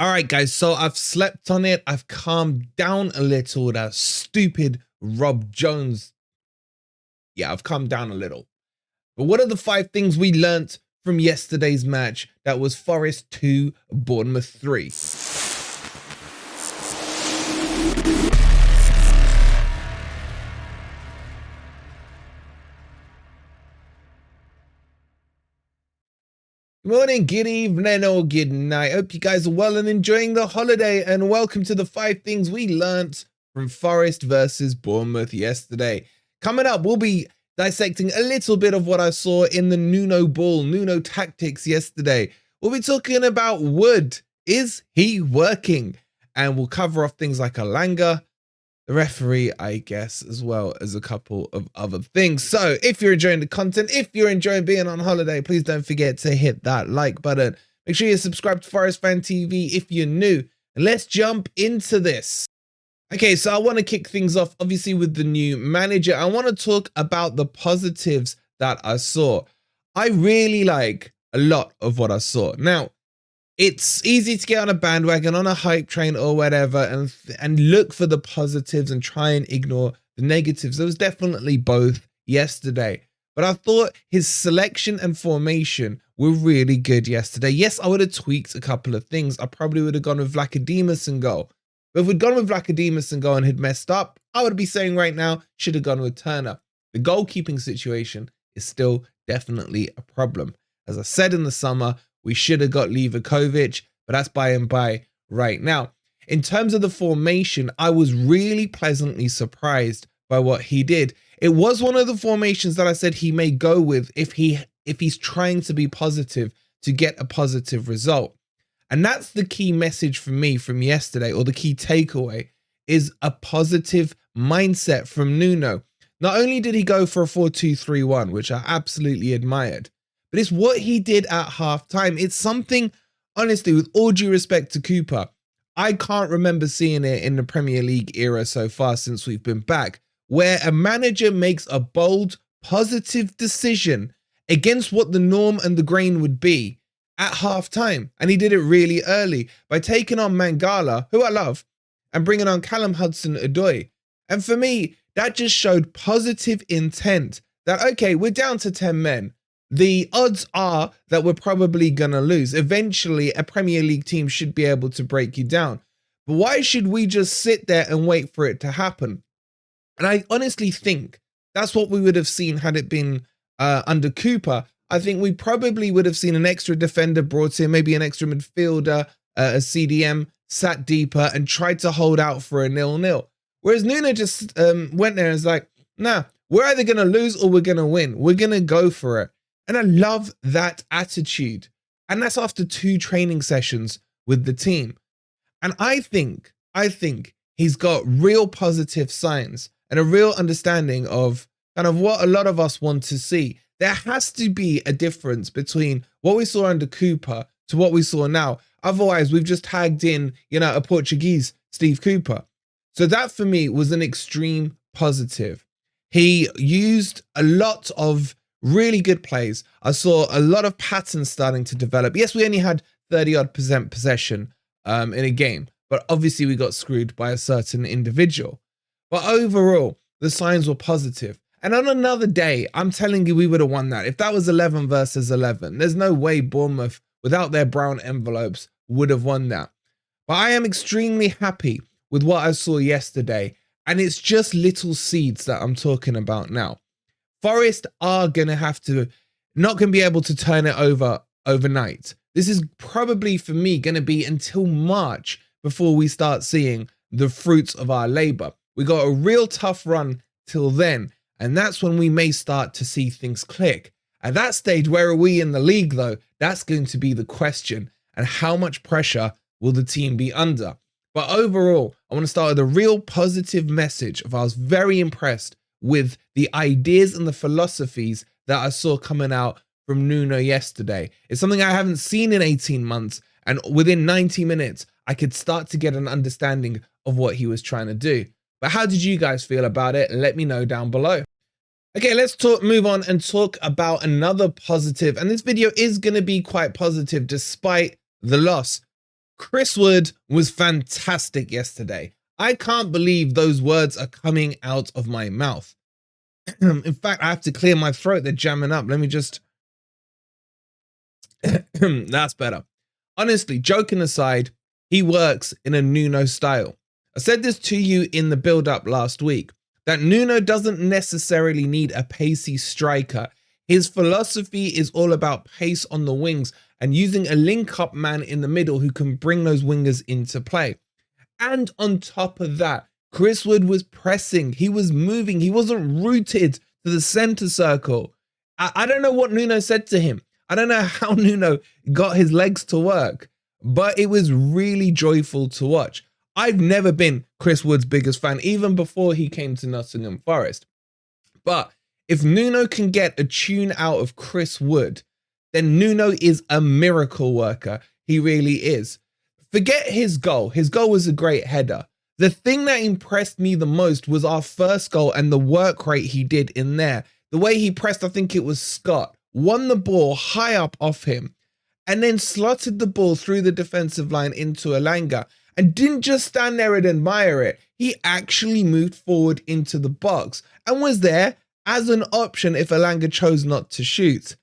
All right, guys, so I've slept on it. I've calmed down a little. That stupid Rob Jones. Yeah, I've calmed down a little. But what are the 5 things we learnt from yesterday's match? That was Forest 2, Bournemouth 3. Good morning, good evening, or good night. Hope you guys are well and enjoying the holiday, and welcome to the 5 things we learnt from Forest versus Bournemouth yesterday. Coming up, we'll be dissecting a little bit of what I saw in the Nuno tactics yesterday. We'll be talking about Wood. Is he working? And we'll cover off things like Alanga, the referee, I guess, as well as a couple of other things. So if you're enjoying the content, if you're enjoying being on holiday, please don't forget to hit that like button. Make sure you subscribe to Forest Fan TV if you're new. And let's jump into this. Okay, so I want to kick things off, obviously, with the new manager. I want to talk about the positives that I saw. I really like a lot of what I saw. Now, it's easy to get on a bandwagon, on a hype train or whatever, and look for the positives and try and ignore the negatives. There was definitely both yesterday. But I thought his selection and formation were really good yesterday. Yes, I would have tweaked a couple of things. I probably would have gone with Vlachodimos in goal. But if we'd gone with Vlachodimos in goal and had messed up, I would be saying right now, should have gone with Turner. The goalkeeping situation is still definitely a problem. As I said in the summer, we should have got Livakovic, but that's by and by right now. In terms of the formation, I was really pleasantly surprised by what he did. It was one of the formations that I said he may go with if he's trying to be positive to get a positive result. And that's the key message for me from yesterday, or the key takeaway, is a positive mindset from Nuno. Not only did he go for a 4-2-3-1, which I absolutely admired, but it's what he did at halftime. It's something, honestly, with all due respect to Cooper, I can't remember seeing it in the Premier League era so far since we've been back, where a manager makes a bold, positive decision against what the norm and the grain would be at halftime. And he did it really early by taking on Mangala, who I love, and bringing on Callum Hudson-Odoi. And for me, that just showed positive intent that, okay, we're down to 10 men. The odds are that we're probably going to lose. Eventually, a Premier League team should be able to break you down. But why should we just sit there and wait for it to happen? And I honestly think that's what we would have seen had it been under Cooper. I think we probably would have seen an extra defender brought in, maybe an extra midfielder, a CDM, sat deeper and tried to hold out for a 0-0. Whereas Nuno just went there and was like, nah, we're either going to lose or we're going to win. We're going to go for it. And I love that attitude. And that's after 2 training sessions with the team. And I think he's got real positive signs and a real understanding of kind of what a lot of us want to see. There has to be a difference between what we saw under Cooper to what we saw now. Otherwise, we've just tagged in, a Portuguese Steve Cooper. So that for me was an extreme positive. He used a lot of really good plays. I saw a lot of patterns starting to develop. Yes, we only had 30-odd% possession in a game, but obviously we got screwed by a certain individual. But overall, the signs were positive. And on another day, I'm telling you, we would have won that. If that was 11 versus 11, there's no way Bournemouth, without their brown envelopes, would have won that. But I am extremely happy with what I saw yesterday. And it's just little seeds that I'm talking about now. Forest are going to not going to be able to turn it over overnight. This is probably, for me, going to be until March before we start seeing the fruits of our labor. We got a real tough run till then. And that's when we may start to see things click. At that stage, where are we in the league, though? That's going to be the question. And how much pressure will the team be under? But overall, I want to start with a real positive message of I was very impressed with the ideas and the philosophies that I saw coming out from Nuno yesterday. It's something I haven't seen in 18 months. And within 90 minutes, I could start to get an understanding of what he was trying to do. But how did you guys feel about it? Let me know down below. Okay, let's move on and talk about another positive. And this video is going to be quite positive despite the loss. Chris Wood was fantastic yesterday. I can't believe those words are coming out of my mouth. In fact, I have to clear my throat. They're jamming up. Let me just... That's better. Honestly, joking aside, he works in a Nuno style. I said this to you in the build-up last week, that Nuno doesn't necessarily need a pacey striker. His philosophy is all about pace on the wings and using a link-up man in the middle who can bring those wingers into play. And on top of that, Chris Wood was pressing, he was moving, he wasn't rooted to the center circle. I don't know what Nuno said to him. I don't know how Nuno got his legs to work, but it was really joyful to watch. I've never been Chris Wood's biggest fan, even before he came to Nottingham Forest. But if Nuno can get a tune out of Chris Wood, then Nuno is a miracle worker. He really is. Forget his goal. His goal was a great header. The thing that impressed me the most was our first goal and the work rate he did in there. The way he pressed, I think it was Scott, won the ball high up off him, and then slotted the ball through the defensive line into Alolan, and didn't just stand there and admire it. He actually moved forward into the box and was there as an option if Alolan chose not to shoot.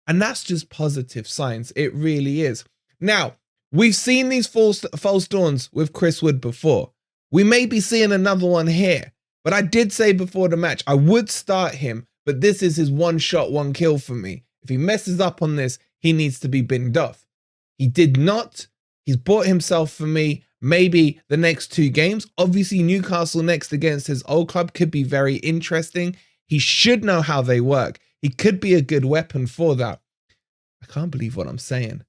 And that's just positive signs. It really is. Now, we've seen these false dawns with Chris Wood before. We may be seeing another one here, but I did say before the match, I would start him, but this is his one shot, one kill for me. If he messes up on this, he needs to be binned off. He did not. He's bought himself for me maybe the next 2 games. Obviously, Newcastle next against his old club could be very interesting. He should know how they work. He could be a good weapon for that. I can't believe what I'm saying.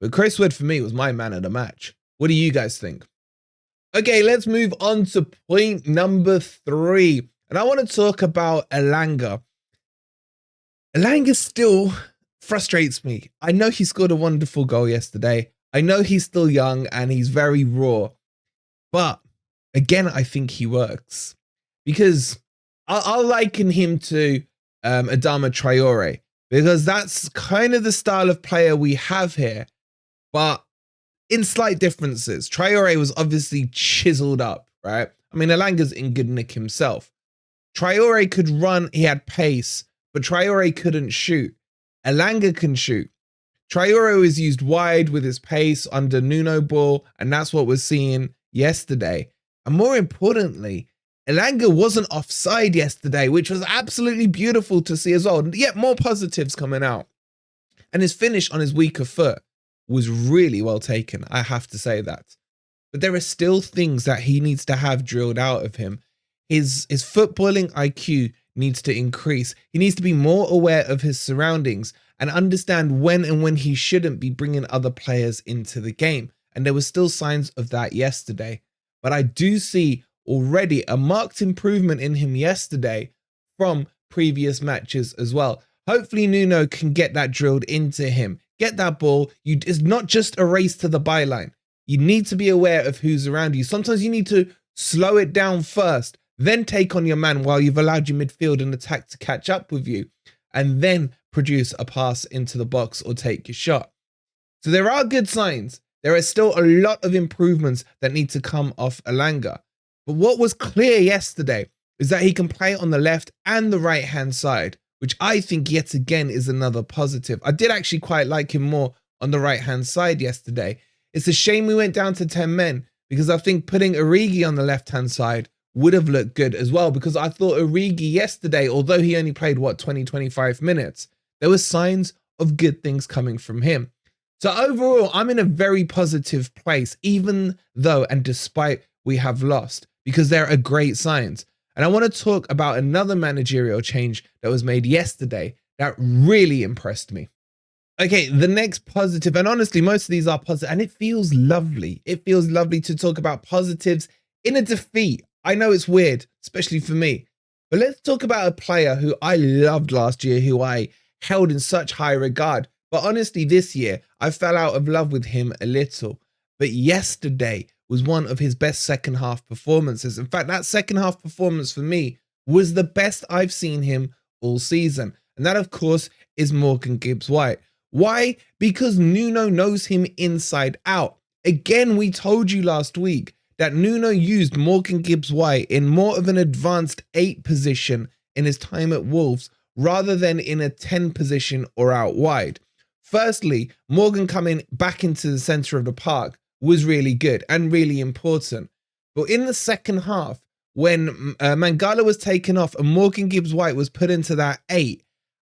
But Chris Wood, for me, was my man of the match. What do you guys think? Okay, let's move on to point number 3. And I want to talk about Alolan. Alolan still frustrates me. I know he scored a wonderful goal yesterday. I know he's still young and he's very raw. But again, I think he works. Because I'll liken him to Adama Traore. Because that's kind of the style of player we have here. But in slight differences. Traore was obviously chiseled up, right? I mean, Alanga's in good nick himself. Traore could run, he had pace, but Traore couldn't shoot. Alolan can shoot. Traore was used wide with his pace under Nuno ball, and that's what we're seeing yesterday. And more importantly, Alolan wasn't offside yesterday, which was absolutely beautiful to see as well. Yet more positives coming out. And his finish on his weaker foot was really well taken, I have to say that. But there are still things that he needs to have drilled out of him. His footballing IQ needs to increase. He needs to be more aware of his surroundings and understand when and when he shouldn't be bringing other players into the game. And there were still signs of that yesterday. But I do see already a marked improvement in him yesterday from previous matches as well. Hopefully Nuno can get that drilled into him. Get that ball. It's not just a race to the byline. You need to be aware of who's around you. Sometimes you need to slow it down first, then take on your man while you've allowed your midfield and attack to catch up with you, and then produce a pass into the box or take your shot. So there are good signs. There are still a lot of improvements that need to come off Alolan. But what was clear yesterday is that he can play on the left and the right hand side, which I think yet again is another positive. I did actually quite like him more on the right hand side yesterday. It's a shame we went down to 10 men because I think putting Origi on the left hand side would have looked good as well, because I thought Origi yesterday, although he only played 20-25 minutes, there were signs of good things coming from him. So overall, I'm in a very positive place, even though and despite we have lost, because there are great signs. And I want to talk about another managerial change that was made yesterday that really impressed me. Okay, the next positive, and honestly, most of these are positive, and it feels lovely. It feels lovely to talk about positives in a defeat. I know it's weird, especially for me, but let's talk about a player who I loved last year, who I held in such high regard. But honestly, this year, I fell out of love with him a little. But yesterday was one of his best second half performances. In fact, that second half performance for me was the best I've seen him all season. And that, of course, is Morgan GibbsWhite. Why? Because Nuno knows him inside out. Again, we told you last week that Nuno used Morgan Gibbs-White in more of an advanced 8 position in his time at Wolves rather than in a 10 position or out wide. Firstly, Morgan coming back into the centre of the park was really good and really important. But in the second half, when Mangala was taken off and Morgan Gibbs-White was put into that 8,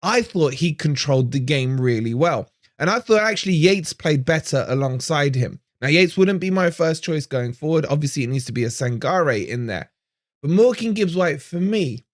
I thought he controlled the game really well. And I thought actually Yates played better alongside him. Now, Yates wouldn't be my first choice going forward. Obviously, it needs to be a Sangare in there. But Morgan Gibbs-White, for me,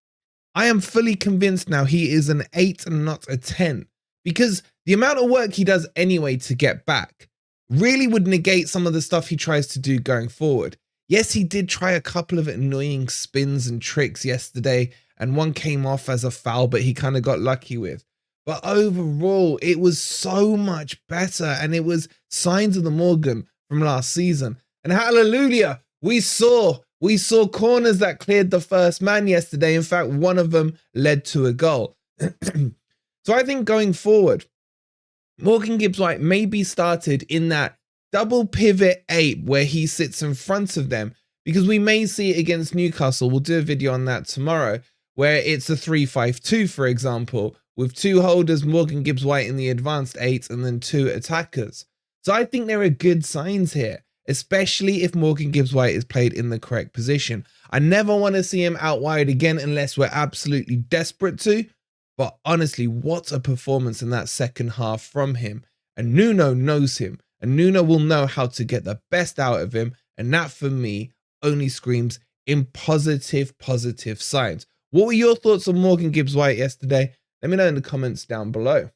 I am fully convinced now he is an 8 and not a 10. Because the amount of work he does anyway to get back really would negate some of the stuff he tries to do going forward. Yes, he did try a couple of annoying spins and tricks yesterday, and one came off as a foul, but he kind of got lucky with. But overall, it was so much better, and it was signs of the Morgan from last season. And hallelujah, we saw corners that cleared the first man yesterday. In fact, one of them led to a goal. So I think going forward, Morgan Gibbs-White may be started in that double pivot 8 where he sits in front of them, because we may see it against Newcastle. We'll do a video on that tomorrow, where it's a 3-5-2, for example, with 2 holders, Morgan Gibbs-White in the advanced 8, and then 2 attackers. So I think there are good signs here, especially if Morgan Gibbs-White is played in the correct position. I never want to see him out wide again unless we're absolutely desperate to. But honestly, what a performance in that second half from him. And Nuno knows him. And Nuno will know how to get the best out of him. And that, for me, only screams in positive signs. What were your thoughts on Morgan Gibbs-White yesterday? Let me know in the comments down below.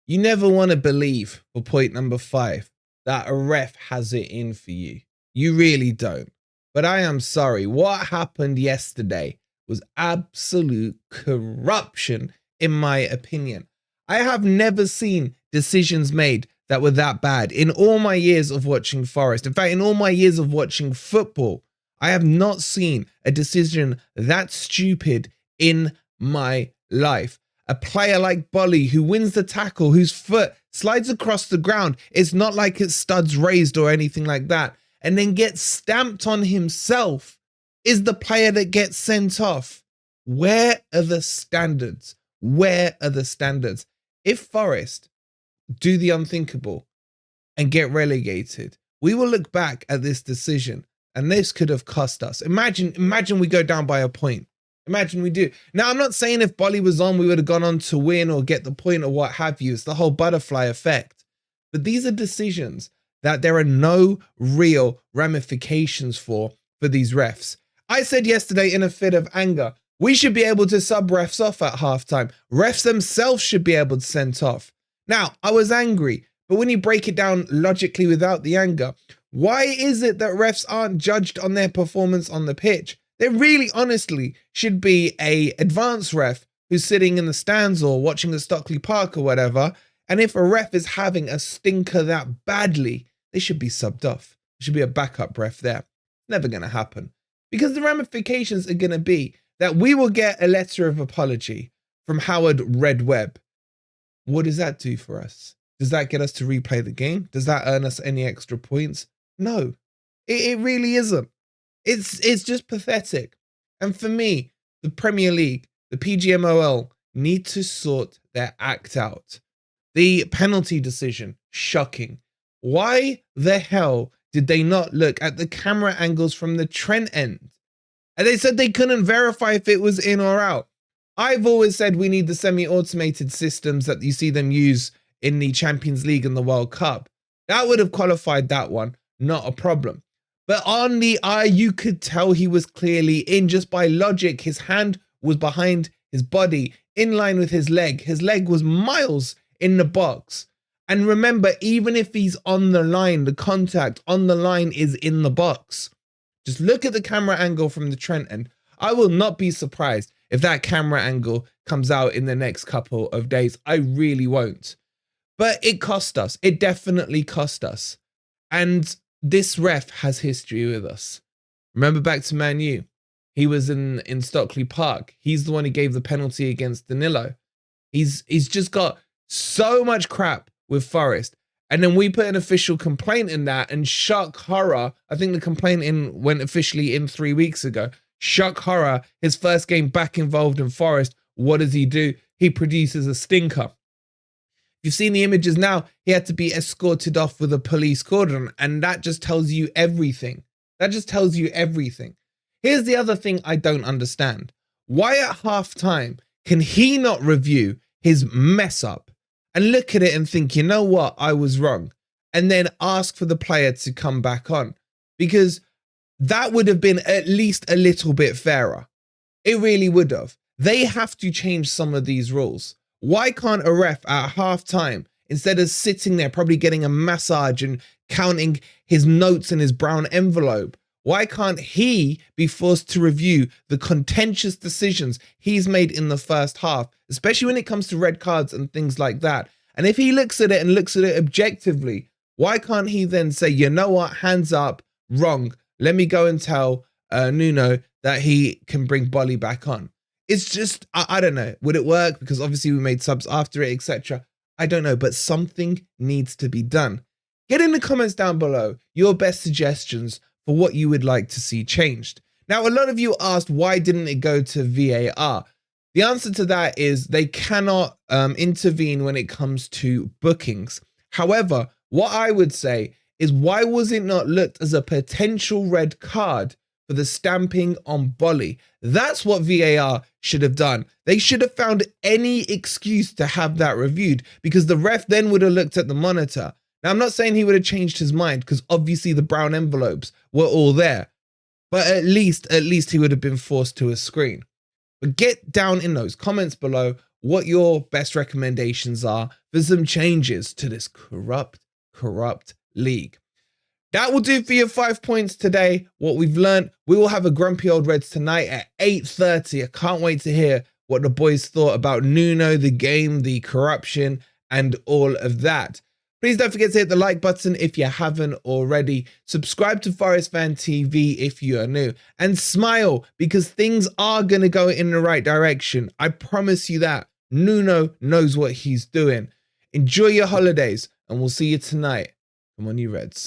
You never want to believe, for point number 5, that a ref has it in for you. You really don't. But I am sorry. What happened yesterday was absolute corruption, in my opinion. I have never seen decisions made that were that bad in all my years of watching Forest. In fact, in all my years of watching football, I have not seen a decision that stupid in my life. A player like Bolly, who wins the tackle, whose foot slides across the ground, it's not like it's studs raised or anything like that, and then gets stamped on himself, is the player that gets sent off. Where are the standards? Where are the standards? If Forest do the unthinkable and get relegated, we will look back at this decision, and this could have cost us. Imagine we go down by a point. Imagine we do. Now, I'm not saying if Bolly was on, we would have gone on to win or get the point or what have you. It's the whole butterfly effect. But these are decisions that there are no real ramifications for these refs. I said yesterday in a fit of anger, we should be able to sub refs off at halftime. Refs themselves should be able to send off. Now, I was angry, but when you break it down logically without the anger, why is it that refs aren't judged on their performance on the pitch? There really honestly should be a advanced ref who's sitting in the stands or watching the Stockley Park or whatever. And if a ref is having a stinker that badly, they should be subbed off. There should be a backup ref there. Never going to happen. Because the ramifications are going to be that we will get a letter of apology from Howard Red-Webb. What does that do for us? Does that get us to replay the game? Does that earn us any extra points? No, it really isn't. It's just pathetic. And for me, the Premier League, the PGMOL, need to sort their act out. The penalty decision, shocking. Why the hell did they not look at the camera angles from the Trent end? And they said they couldn't verify if it was in or out. I've always said we need the semi-automated systems that you see them use in the Champions League and the World Cup. That would have qualified that one, not a problem. But on the eye, you could tell he was clearly in just by logic. His hand was behind his body, in line with his leg. His leg was miles in the box. And remember, even if he's on the line, the contact on the line is in the box. Just look at the camera angle from the Trent end. I will not be surprised if that camera angle comes out in the next couple of days. I really won't. But it cost us. It definitely cost us. And this ref has history with us. Remember back to Man U. He was in Stockley Park. He's the one who gave the penalty against Danilo. He's just got so much crap with Forest. And then we put an official complaint in that, and shock horror, I think the complaint went officially in 3 weeks ago. Shock horror, his first game back involved in Forest, what does he do? He produces a stinker. You've seen the images now, he had to be escorted off with a police cordon, and that just tells you everything. That just tells you everything. Here's the other thing I don't understand. Why at halftime can he not review his mess up and look at it and think, you know what, I was wrong, and then ask for the player to come back on? Because that would have been at least a little bit fairer. It really would have. They have to change some of these rules. Why can't a ref at halftime, instead of sitting there probably getting a massage and counting his notes in his brown envelope, why can't he be forced to review the contentious decisions he's made in the first half, especially when it comes to red cards and things like that? And if he looks at it and looks at it objectively, why can't he then say, you know what, hands up, wrong. Let me go and tell Nuno that he can bring Bolly back on. It's just, I don't know. Would it work? Because obviously we made subs after it, etc. I don't know, but something needs to be done. Get in the comments down below your best suggestions for what you would like to see changed. Now, a lot of you asked, why didn't it go to VAR? The answer to that is they cannot intervene when it comes to bookings. However, what I would say is, why was it not looked as a potential red card for the stamping on Bolly? That's what VAR should have done. They should have found any excuse to have that reviewed, because the ref then would have looked at the monitor. Now, I'm not saying he would have changed his mind, because obviously the brown envelopes were all there, but at least he would have been forced to a screen. But get down in those comments below what your best recommendations are for some changes to this corrupt league. That will do for your 5 points today. What we've learned, we will have a Grumpy Old Reds tonight at 8:30. I can't wait to hear what the boys thought about Nuno, the game, the corruption, and all of that. Please don't forget to hit the like button if you haven't already. Subscribe to Forest Fan TV if you are new. And smile, because things are going to go in the right direction. I promise you that. Nuno knows what he's doing. Enjoy your holidays, and we'll see you tonight. Come on, you Reds.